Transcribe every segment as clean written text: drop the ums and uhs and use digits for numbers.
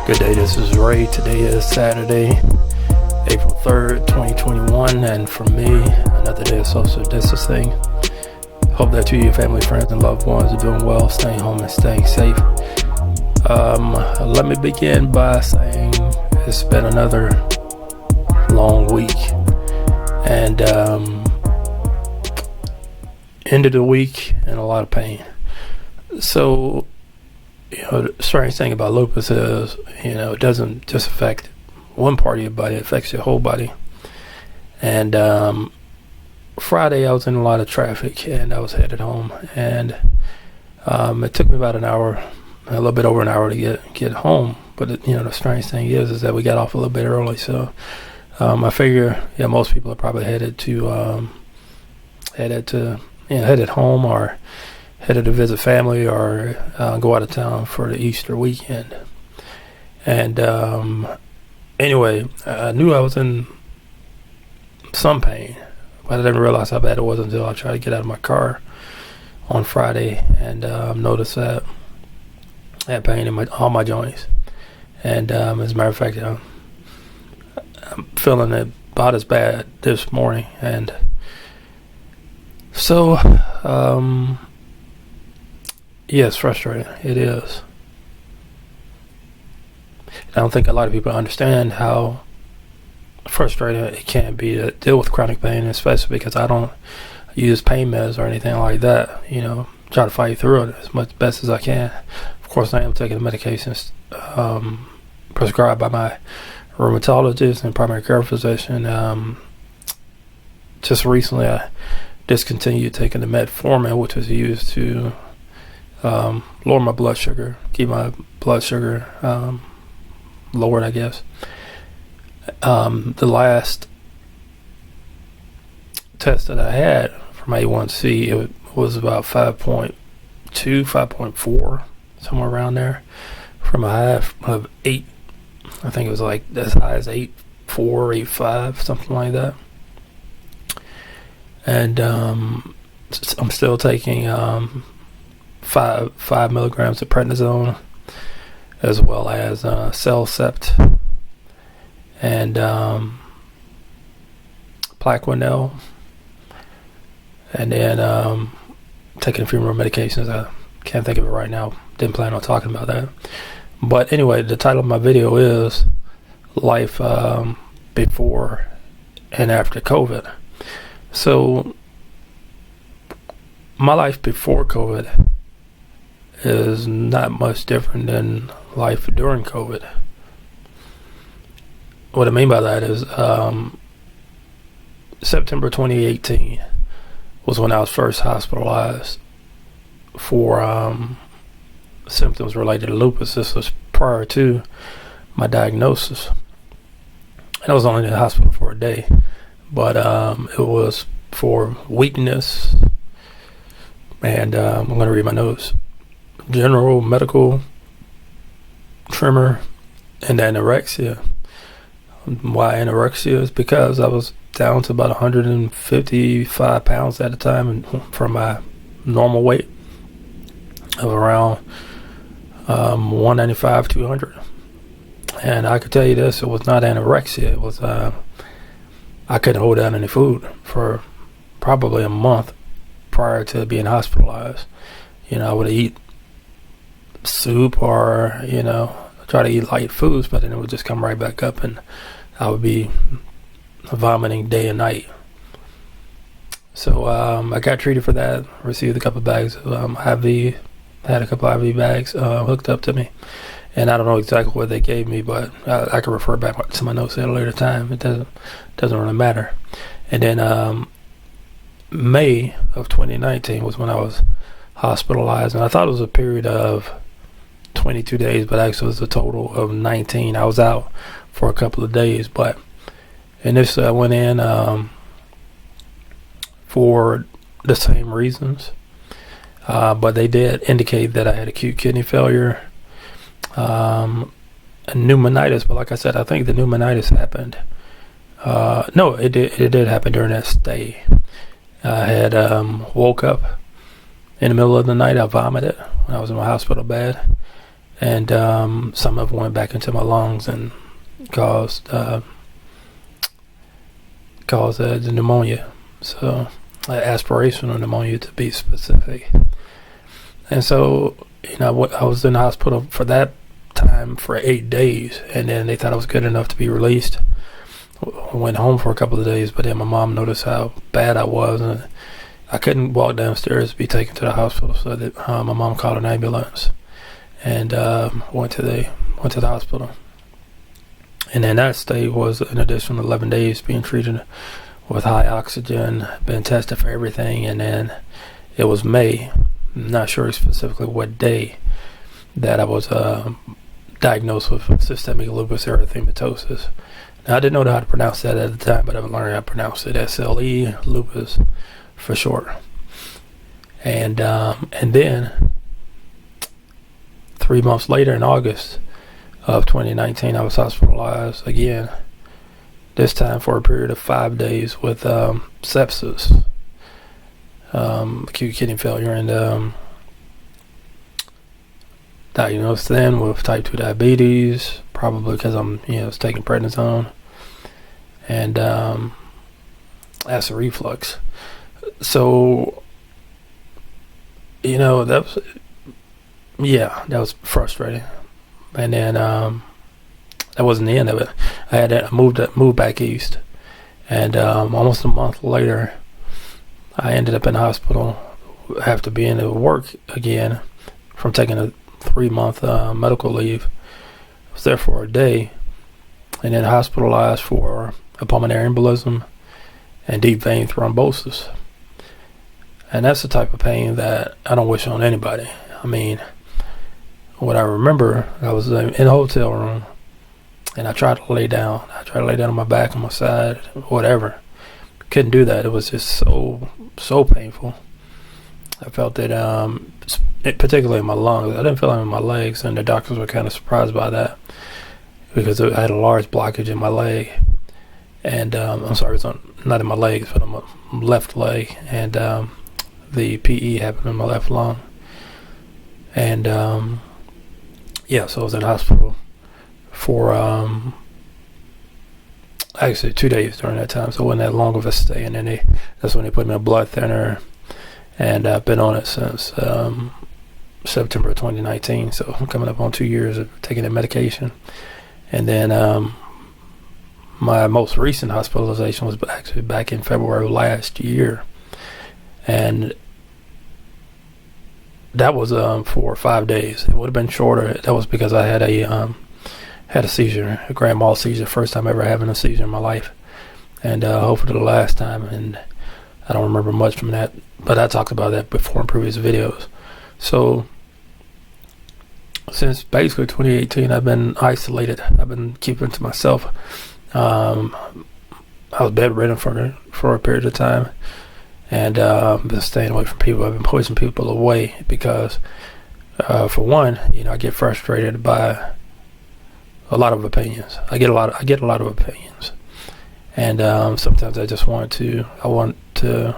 Good day, this is Ray. Today is Saturday, April 3rd, 2021, and for me, another day of social distancing. Hope that you, your family, friends, and loved ones are doing well, staying home and staying safe. Let me begin by saying it's been another long week, and ended the week in a lot of pain. So, the strange thing about lupus is, it doesn't just affect one part of your body, it affects your whole body. And Friday, I was in a lot of traffic, and I was headed home, and it took me about an hour, a little bit over an hour to get home. But the strange thing is that we got off a little bit early, so I figure, most people are probably headed home or headed to visit family or go out of town for the Easter weekend. And anyway, I knew I was in some pain, but I didn't realize how bad it was until I tried to get out of my car on Friday and noticed that I had pain in all my joints. And as a matter of fact, I'm feeling it about as bad this morning. And so, it's frustrating. It is. I don't think a lot of people understand how frustrating it can be to deal with chronic pain, especially because I don't use pain meds or anything like that. Try to fight through it as much best as I can. Of course, I am taking the medications prescribed by my rheumatologist and primary care physician. Just recently, I discontinued taking the metformin, which was used to lower my blood sugar, keep my blood sugar lowered, I guess. The last test that I had for my A1C, it was about 5.2, 5.4, somewhere around there, from a high of 8. I think it was like as high as 8.4, 8.5, something like that. And I'm still taking 5 milligrams of prednisone, as well as Cellcept and Plaquenil, and then taking a few more medications. I can't think of it right now. Didn't plan on talking about that. But anyway, the title of my video is Life Before and After COVID. So, my life before COVID is not much different than life during COVID. What I mean by that is September 2018 was when I was first hospitalized for symptoms related to lupus. This was prior to my diagnosis. And I was only in the hospital for a day, but it was for weakness, and I'm going to read my notes. General medical tremor and anorexia. Why anorexia? Is because I was down to about 155 pounds at a time, and from my normal weight of around 195, 200. And I could tell you this, it was not anorexia. It was I couldn't hold down any food for probably a month prior to being hospitalized. I would eat soup or try to eat light foods, but then it would just come right back up, and I would be vomiting day and night. So I got treated for that, received a couple of bags of IV, had a couple of IV bags hooked up to me, and I don't know exactly what they gave me, but I can refer back to my notes at a later time. It doesn't really matter. And then May of 2019 was when I was hospitalized, and I thought it was a period of 22 days, but actually it was a total of 19. I was out for a couple of days, but initially I went in for the same reasons, but they did indicate that I had acute kidney failure, pneumonitis. But like I said, I think the pneumonitis happened. No, it did happen during that stay. I had woke up in the middle of the night. I vomited when I was in my hospital bed, and some of it went back into my lungs and caused the pneumonia. So aspirational pneumonia, to be specific. And so, I was in the hospital for that time for 8 days, and then they thought I was good enough to be released. I went home for a couple of days, but then my mom noticed how bad I was, and I couldn't walk downstairs to be taken to the hospital. So that my mom called an ambulance and went to the hospital. And then that stay was an additional 11 days being treated with high oxygen, been tested for everything, and then it was May. I'm not sure specifically what day that I was diagnosed with systemic lupus erythematosus. Now, I didn't know how to pronounce that at the time, but I've learned how to pronounce it. SLE, lupus for short. And then 3 months later, in August of 2019, I was hospitalized again. This time for a period of 5 days with sepsis, acute kidney failure, and diagnosed then with type 2 diabetes, probably because I'm was taking prednisone, and acid reflux. So that was frustrating. And then that wasn't the end of it. I moved back east, and almost a month later, I ended up in the hospital after being at work again from taking a 3-month medical leave. I was there for a day, and then hospitalized for a pulmonary embolism and deep vein thrombosis. And that's the type of pain that I don't wish on anybody. I mean, what I remember, I was in a hotel room, and I tried to lay down. I tried to lay down on my back, on my side, whatever. Couldn't do that. It was just so painful. I felt it, particularly in my lungs. I didn't feel it in my legs, and the doctors were kind of surprised by that because I had a large blockage in my leg. And I'm sorry, it's not in my legs, but on my left leg, and the PE happened in my left lung. And so I was in the hospital for actually 2 days during that time, so it wasn't that long of a stay. And then that's when they put me on a blood thinner, and I've been on it since September 2019, so I'm coming up on 2 years of taking that medication. And then my most recent hospitalization was actually back in February of last year, and that was for 5 days. It would have been shorter. That was because I had a seizure, a grand mal seizure, first time ever having a seizure in my life, and hopefully the last time. And I don't remember much from that, but I talked about that before in previous videos. So since basically 2018, I've been isolated. I've been keeping to myself. I was bedridden for a period of time, and been staying away from people. I've been pushing people away because, for one, I get frustrated by a lot of opinions. I get a lot of opinions, and sometimes I want to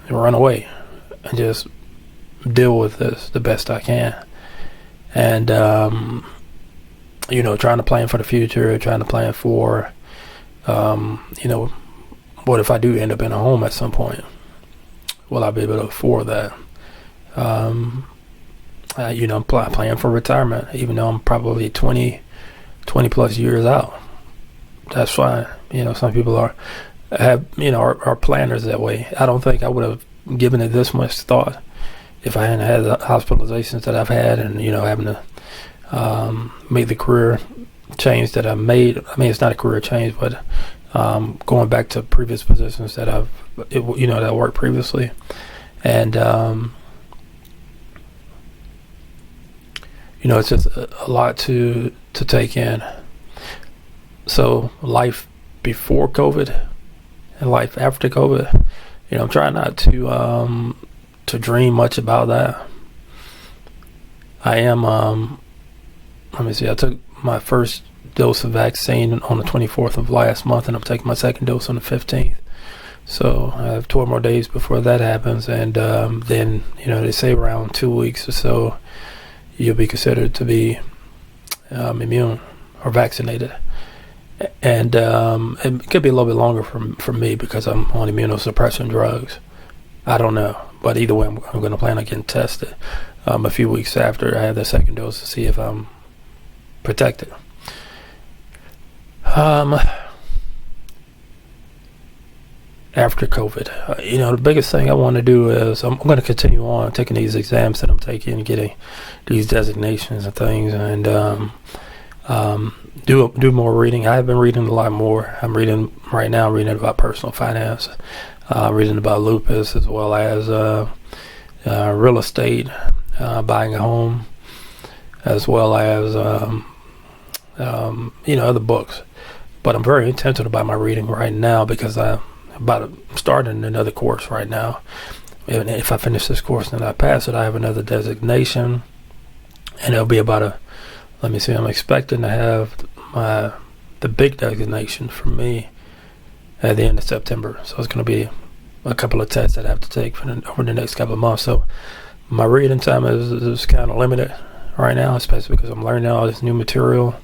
run away and just deal with this the best I can, and trying to plan for the future, trying to plan for what if I do end up in a home at some point? Will I be able to afford that? I'm planning for retirement, even though I'm probably 20 plus years out. That's fine. Some people are planners that way. I don't think I would have given it this much thought if I hadn't had the hospitalizations that I've had, and having to make the career change that I've made. I mean, it's not a career change, but going back to previous positions that that I worked previously, and it's just a lot to take in. So life before COVID and life after COVID, I'm trying not to dream much about that. I am. Let me see. I took my first dose of vaccine on the 24th of last month, and I'm taking my second dose on the 15th. So I have 12 more days before that happens, and then they say around 2 weeks or so, you'll be considered to be immune or vaccinated. And it could be a little bit longer for me because I'm on immunosuppression drugs. I don't know. But either way, I'm going to plan on getting tested a few weeks after I have the second dose to see if I'm protected. After COVID, the biggest thing I want to do is I'm going to continue on taking these exams that I'm taking, getting these designations and things, and do more reading. I've been reading a lot more. I'm reading about personal finance, reading about lupus, as well as real estate, buying a home, as well as other books. But I'm very intentional about my reading right now because I'm starting another course right now. And if I finish this course and I pass it, I have another designation, and it'll be about I'm expecting to have the big designation for me at the end of September. So it's going to be a couple of tests that I have to take over the next couple of months. So my reading time is kind of limited right now, especially because I'm learning all this new material.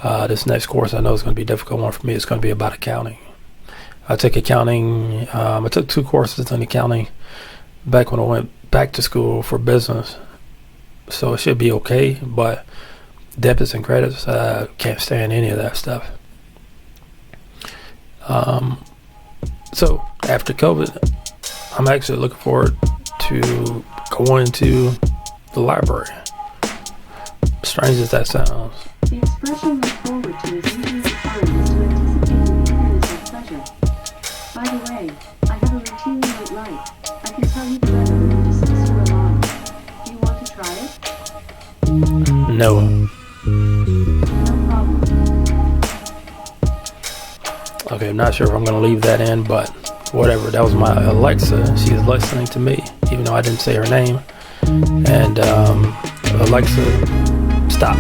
This next course I know is going to be a difficult one for me. It's going to be about accounting. I took accounting. I took 2 courses in accounting back when I went back to school for business. So it should be okay, but debits and credits, I can't stand any of that stuff. So after COVID, I'm actually looking forward to going to the library. Strange as that sounds. The expression look forward to is usually defined as to anticipate with eagerness or pleasure. By the way, I have a routine you might like. I can tell you the weather when you dismiss your alarm. Do you want to try it? No. No problem. Okay, I'm not sure if I'm going to leave that in, but whatever. That was my Alexa. She's listening to me, even though I didn't say her name. And Alexa, stop.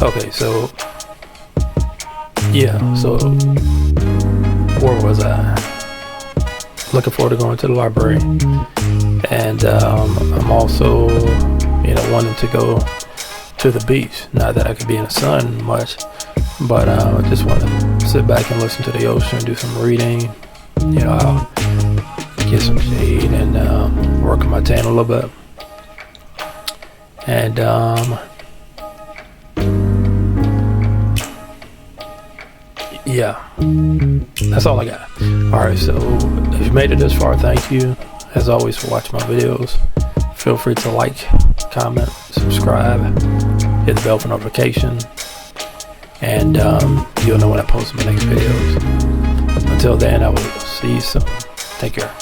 Okay, so where was I? Looking forward to going to the library, and I'm also, wanting to go to the beach. Not that I could be in the sun much, but I just want to sit back and listen to the ocean, do some reading. I'll get some shade and work on my tan a little bit, and that's all I got. Alright, so if you made it this far, thank you as always for watching my videos. Feel free to like, comment, subscribe, hit the bell for notification, and you'll know when I post my next videos. Until then, I will see you soon. Take care.